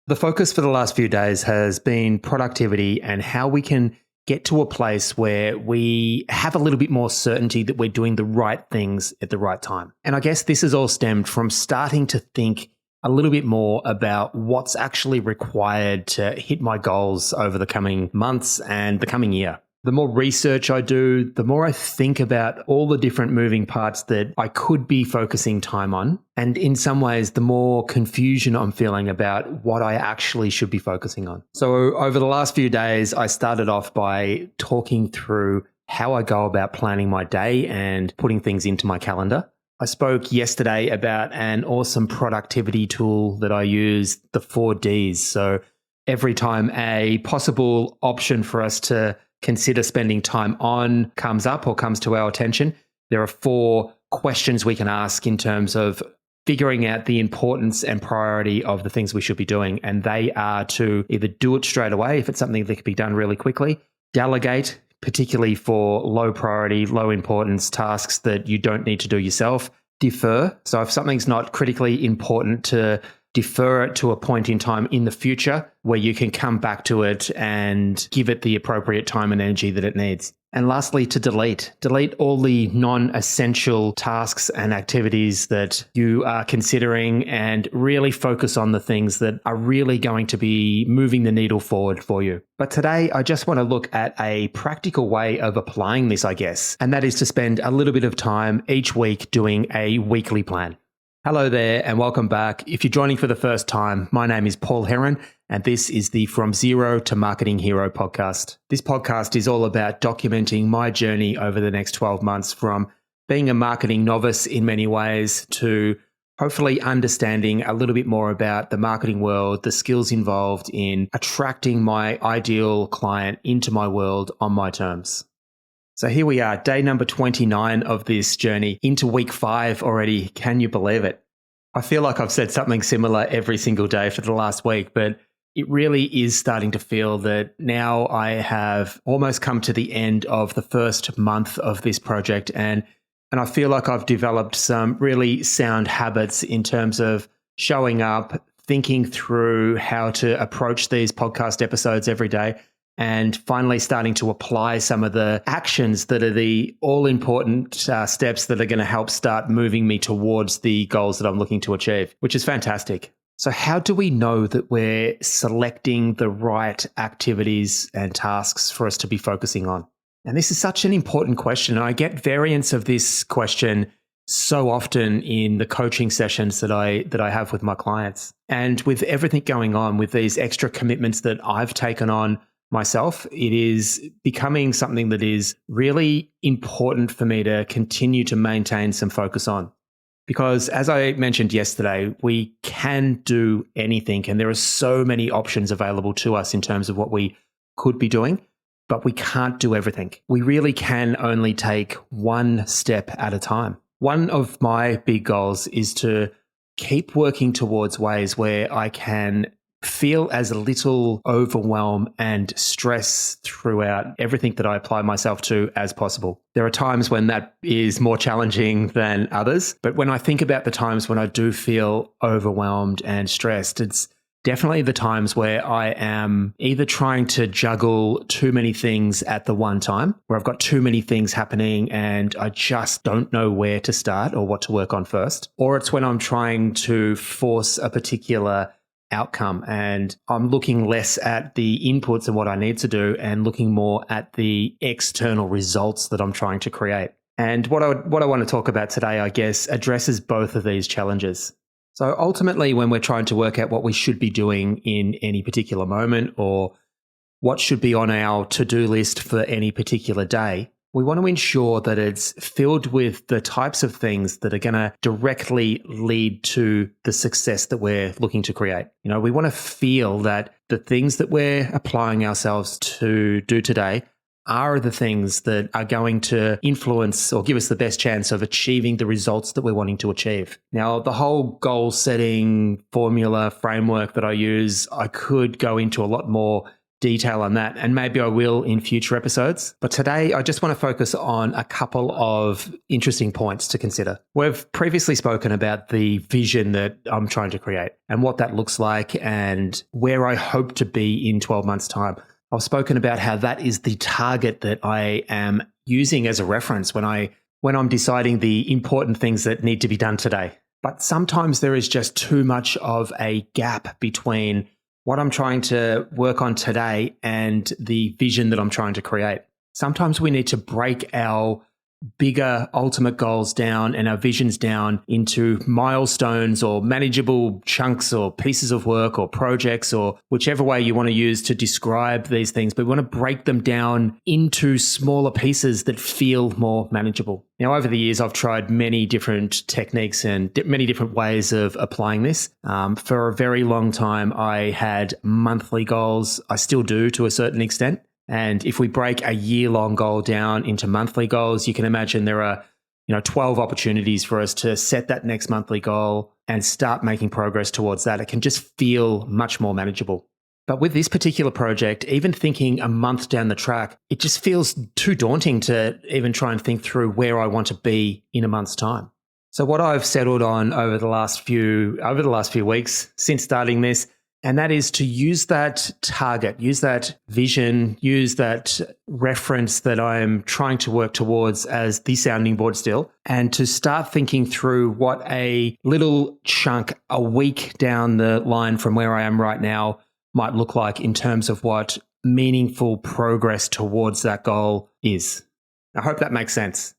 The focus for the last few days has been productivity and how we can get to a place where we have a little bit more certainty that we're doing the right things at the right time. And I guess this has all stemmed from starting to think a little bit more about what's actually required to hit my goals over the coming months and the coming year. The more research I do, the more I think about all the different moving parts that I could be focusing time on. And in some ways, the more confusion I'm feeling about what I actually should be focusing on. So over the last few days, I started off by talking through how I go about planning my day and putting things into my calendar. I spoke yesterday about an awesome productivity tool that I use, the 4Ds. So every time a possible option for us to consider spending time on comes up or comes to our attention, there are 4 questions we can ask in terms of figuring out the importance and priority of the things we should be doing. And they are to either do it straight away if it's something that can be done really quickly, delegate, particularly for low priority, low importance tasks that you don't need to do yourself, defer. So if something's not critically important, to defer it to a point in time in the future where you can come back to it and give it the appropriate time and energy that it needs. And lastly, to delete. Delete all the non-essential tasks and activities that you are considering and really focus on the things that are really going to be moving the needle forward for you. But today, I just want to look at a practical way of applying this, I guess, and that is to spend a little bit of time each week doing a weekly plan. Hello there and welcome back. If you're joining for the first time, my name is Paul Heron and this is the From Zero to Marketing Hero podcast. This podcast is all about documenting my journey over the next 12 months from being a marketing novice in many ways to hopefully understanding a little bit more about the marketing world, the skills involved in attracting my ideal client into my world on my terms. So here we are, day number 29 of this journey, into week 5 already. Can you believe it? I feel like I've said something similar every single day for the last week, but it really is starting to feel that now I have almost come to the end of the first month of this project. And I feel like I've developed some really sound habits in terms of showing up, thinking through how to approach these podcast episodes every day, and finally starting to apply some of the actions that are the all-important steps that are going to help start moving me towards the goals that I'm looking to achieve, which is fantastic. So how do we know that we're selecting the right activities and tasks for us to be focusing on? And this is such an important question. I get variants of this question so often in the coaching sessions that I have with my clients. And with everything going on, with these extra commitments that I've taken on myself, it is becoming something that is really important for me to continue to maintain some focus on. Because as I mentioned yesterday, we can do anything and there are so many options available to us in terms of what we could be doing, but we can't do everything. We really can only take one step at a time. One of my big goals is to keep working towards ways where I can feel as little overwhelm and stress throughout everything that I apply myself to as possible. There are times when that is more challenging than others, but when I think about the times when I do feel overwhelmed and stressed, it's definitely the times where I am either trying to juggle too many things at the one time, where I've got too many things happening and I just don't know where to start or what to work on first, or it's when I'm trying to force a particular outcome and I'm looking less at the inputs and what I need to do and looking more at the external results that I'm trying to create. And what I want to talk about today, I guess, addresses both of these challenges. So ultimately, when we're trying to work out what we should be doing in any particular moment or what should be on our to-do list for any particular day, we want to ensure that it's filled with the types of things that are going to directly lead to the success that we're looking to create. You know, we want to feel that the things that we're applying ourselves to do today are the things that are going to influence or give us the best chance of achieving the results that we're wanting to achieve. Now, the whole goal setting formula framework that I use, I could go into a lot more detail on that, and maybe I will in future episodes. But today, I just want to focus on a couple of interesting points to consider. We've previously spoken about the vision that I'm trying to create and what that looks like and where I hope to be in 12 months' time. I've spoken about how that is the target that I am using as a reference when I'm deciding the important things that need to be done today. But sometimes there is just too much of a gap between what I'm trying to work on today and the vision that I'm trying to create. Sometimes we need to break our bigger ultimate goals down and our visions down into milestones or manageable chunks or pieces of work or projects or whichever way you want to use to describe these things. But we want to break them down into smaller pieces that feel more manageable. Now, over the years, I've tried many different techniques and many different ways of applying this. For a very long time, I had monthly goals. I still do to a certain extent. And if we break a year-long goal down into monthly goals, you can imagine there are, 12 opportunities for us to set that next monthly goal and start making progress towards that. It can just feel much more manageable. But with this particular project, even thinking a month down the track, it just feels too daunting to even try and think through where I want to be in a month's time. So what I've settled on over the last few weeks since starting this, and that is to use that target, use that vision, use that reference that I'm trying to work towards as the sounding board still, and to start thinking through what a little chunk a week down the line from where I am right now might look like in terms of what meaningful progress towards that goal is. I hope that makes sense.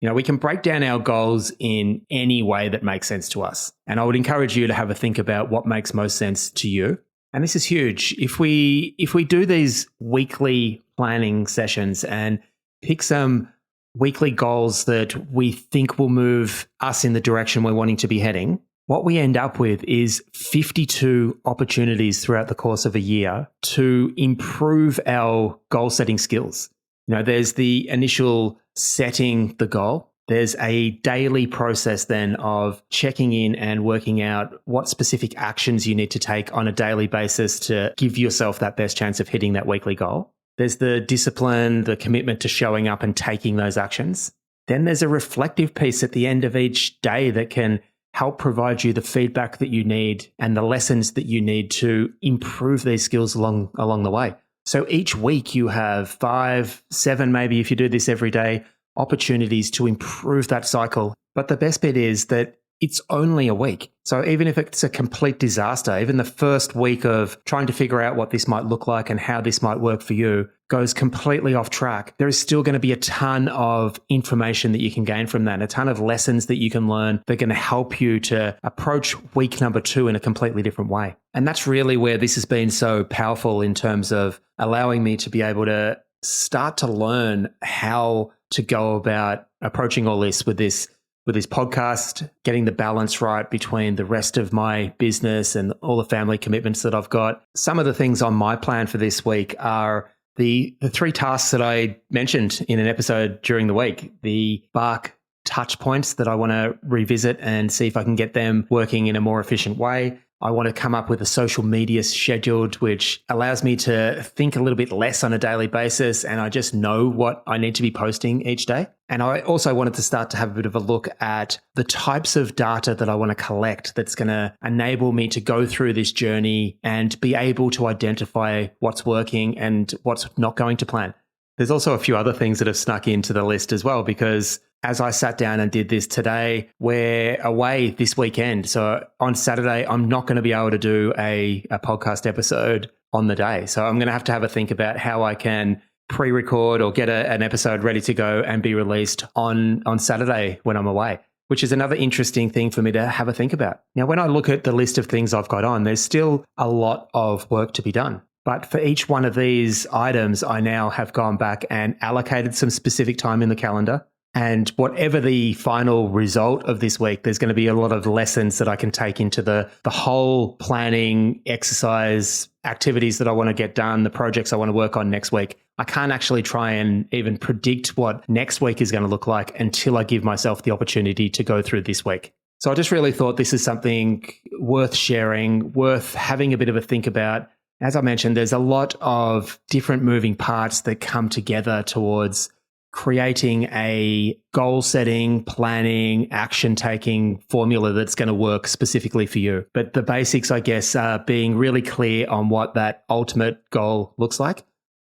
We can break down our goals in any way that makes sense to us. And I would encourage you to have a think about what makes most sense to you. And this is huge. If we do these weekly planning sessions and pick some weekly goals that we think will move us in the direction we're wanting to be heading, what we end up with is 52 opportunities throughout the course of a year to improve our goal setting skills. There's the initial setting the goal. There's a daily process then of checking in and working out what specific actions you need to take on a daily basis to give yourself that best chance of hitting that weekly goal. There's the discipline, the commitment to showing up and taking those actions. Then there's a reflective piece at the end of each day that can help provide you the feedback that you need and the lessons that you need to improve these skills along the way. So each week you have 5, 7, maybe if you do this every day, opportunities to improve that cycle. But the best bit is that it's only a week. So even if it's a complete disaster, even the first week of trying to figure out what this might look like and how this might work for you goes completely off track, there is still going to be a ton of information that you can gain from that, a ton of lessons that you can learn that are going to help you to approach week number 2 in a completely different way. And that's really where this has been so powerful in terms of allowing me to be able to start to learn how to go about approaching all this with this podcast, getting the balance right between the rest of my business and all the family commitments that I've got. Some of the things on my plan for this week are the 3 tasks that I mentioned in an episode during the week, the Bark touch points that I want to revisit and see if I can get them working in a more efficient way. I want to come up with a social media scheduled, which allows me to think a little bit less on a daily basis. And I just know what I need to be posting each day. And I also wanted to start to have a bit of a look at the types of data that I want to collect that's going to enable me to go through this journey and be able to identify what's working and what's not going to plan. There's also a few other things that have snuck into the list as well, because as I sat down and did this today, we're away this weekend. So on Saturday, I'm not going to be able to do a podcast episode on the day. So I'm going to have a think about how I can pre-record or get an episode ready to go and be released on Saturday when I'm away, which is another interesting thing for me to have a think about. Now, when I look at the list of things I've got on, there's still a lot of work to be done. But for each one of these items, I now have gone back and allocated some specific time in the calendar. And whatever the final result of this week, there's going to be a lot of lessons that I can take into the whole planning exercise, activities that I want to get done, the projects I want to work on next week. I can't actually try and even predict what next week is going to look like until I give myself the opportunity to go through this week. So I just really thought this is something worth sharing, worth having a bit of a think about, As I mentioned, there's a lot of different moving parts that come together towards creating a goal setting, planning, action taking formula that's going to work specifically for you. But the basics, I guess, are being really clear on what that ultimate goal looks like.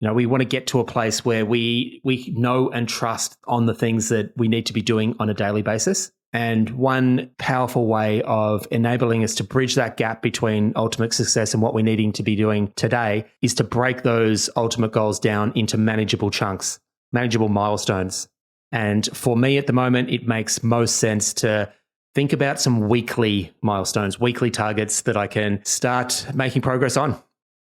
We want to get to a place where we know and trust on the things that we need to be doing on a daily basis. And one powerful way of enabling us to bridge that gap between ultimate success and what we're needing to be doing today is to break those ultimate goals down into manageable chunks, manageable milestones. And for me at the moment, it makes most sense to think about some weekly milestones, weekly targets that I can start making progress on.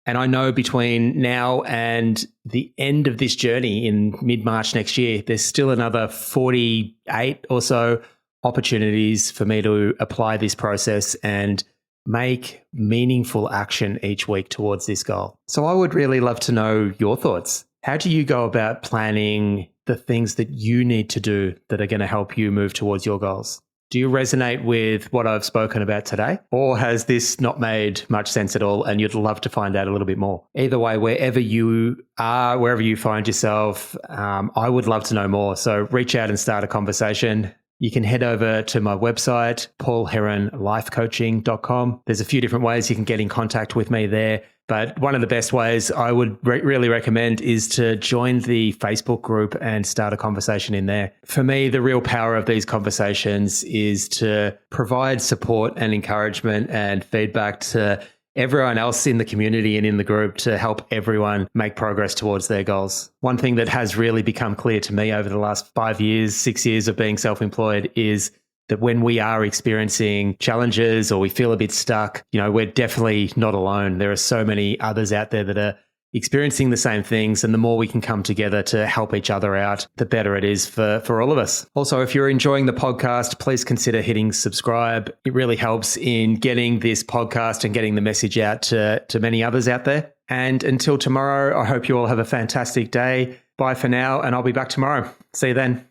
And I know between now and the end of this journey in mid-March next year, there's still another 48 or so opportunities for me to apply this process and make meaningful action each week towards this goal. So I would really love to know your thoughts. How do you go about planning the things that you need to do that are going to help you move towards your goals? Do you resonate with what I've spoken about today? Or has this not made much sense at all and you'd love to find out a little bit more? Either way, wherever you are, wherever you find yourself, I would love to know more. So reach out and start a conversation. You can head over to my website, paulheronlifecoaching.com. There's a few different ways you can get in contact with me there. But one of the best ways I would really recommend is to join the Facebook group and start a conversation in there. For me, the real power of these conversations is to provide support and encouragement and feedback to everyone else in the community and in the group to help everyone make progress towards their goals. One thing that has really become clear to me over the last 5 years, 6 years of being self-employed is that when we are experiencing challenges or we feel a bit stuck, we're definitely not alone. There are so many others out there that are experiencing the same things. And the more we can come together to help each other out, the better it is for all of us. Also, if you're enjoying the podcast, please consider hitting subscribe. It really helps in getting this podcast and getting the message out to many others out there. And until tomorrow, I hope you all have a fantastic day. Bye for now, and I'll be back tomorrow. See you then.